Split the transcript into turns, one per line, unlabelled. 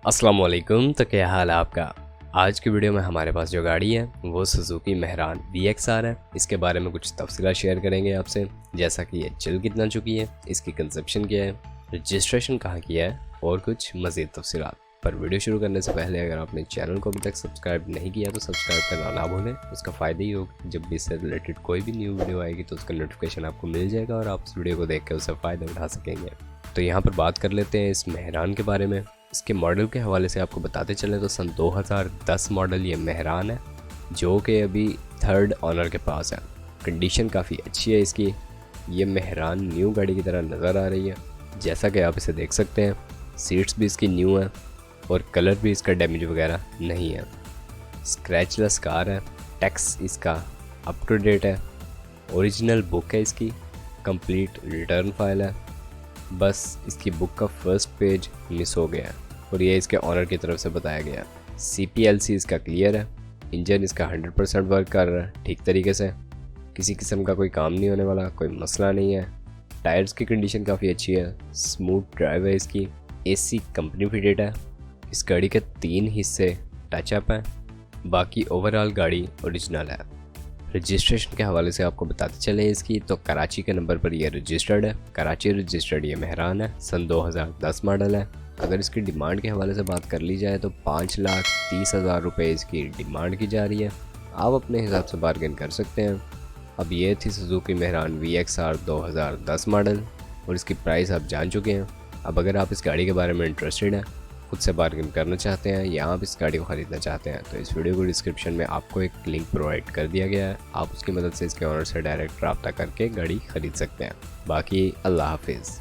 अस्सलाम वालेकुम। तो क्या हाल है आपका। आज की वीडियो में हमारे पास जो गाड़ी है वो सुजुकी मेहरान VXR है। इसके बारे में कुछ तफसीलात शेयर करेंगे आपसे, जैसा कि ये चल कितना चुकी है, इसकी कंसेप्शन क्या है, रजिस्ट्रेशन कहाँ किया है और कुछ मज़ीद तफसीलात। पर वीडियो शुरू करने से पहले अगर आपने चैनल को अभी तक सब्सक्राइब नहीं किया तो सब्सक्राइब करना ना भूलें। उसका फ़ायदा ये होगा जब भी इससे रिलेटेड कोई भी न्यू वीडियो आएगी तो उसका नोटिफिकेशन आपको मिल जाएगा और आप उस वीडियो को देख कर उससे फ़ायदा उठा सकेंगे। तो यहाँ पर बात कर लेते हैं इस मेहरान के बारे में। इसके मॉडल के हवाले से आपको बताते चलें तो सन 2010 मॉडल ये मेहरान है, जो कि अभी 3rd ऑनर के पास है। कंडीशन काफ़ी अच्छी है इसकी। ये मेहरान न्यू गाड़ी की तरह नज़र आ रही है, जैसा कि आप इसे देख सकते हैं। सीट्स भी इसकी न्यू है और कलर भी इसका डैमेज वगैरह नहीं है। स्क्रैचलेस कार है। टैक्स इसका अप टू डेट है। ओरिजिनल बुक है इसकी। कंप्लीट रिटर्न फाइल है। बस इसकी बुक का फर्स्ट पेज मिस हो गया है और ये इसके ऑनर की तरफ से बताया गया। CPLC इसका क्लियर है। इंजन इसका 100% वर्क कर रहा है ठीक तरीके से। किसी किस्म का कोई काम नहीं होने वाला, कोई मसला नहीं है। टायर्स की कंडीशन काफ़ी अच्छी है। स्मूथ ड्राइव है इसकी। AC कंपनी फिटेड है। इस गाड़ी के 3 हिस्से टचअप हैं, बाकी ओवरऑल गाड़ी ओरिजिनल है। रजिस्ट्रेशन के हवाले से आपको बताते चले इसकी तो कराची के नंबर पर यह रजिस्टर्ड है। कराची रजिस्टर्ड ये मेहरान है। सन 2010 मॉडल है। अगर इसकी डिमांड के हवाले से बात कर ली जाए तो 5,30,000 रुपये इसकी डिमांड की जा रही है। आप अपने हिसाब से बार्गेन कर सकते हैं। अब ये थी सुजुकी मेहरान VXR 2010 मॉडल और इसकी प्राइस आप जान चुके हैं। अब अगर आप इस गाड़ी के बारे में इंटरेस्टेड हैं, खुद से बार्गेन करना चाहते हैं या आप इस गाड़ी को ख़रीदना चाहते हैं तो इस वीडियो को डिस्क्रिप्शन में आपको एक लिंक प्रोवाइड कर दिया गया है। आप उसकी मदद से इसके ऑनर से डायरेक्ट रब्ता करके गाड़ी ख़रीद सकते हैं। बाकी अल्लाह हाफिज़।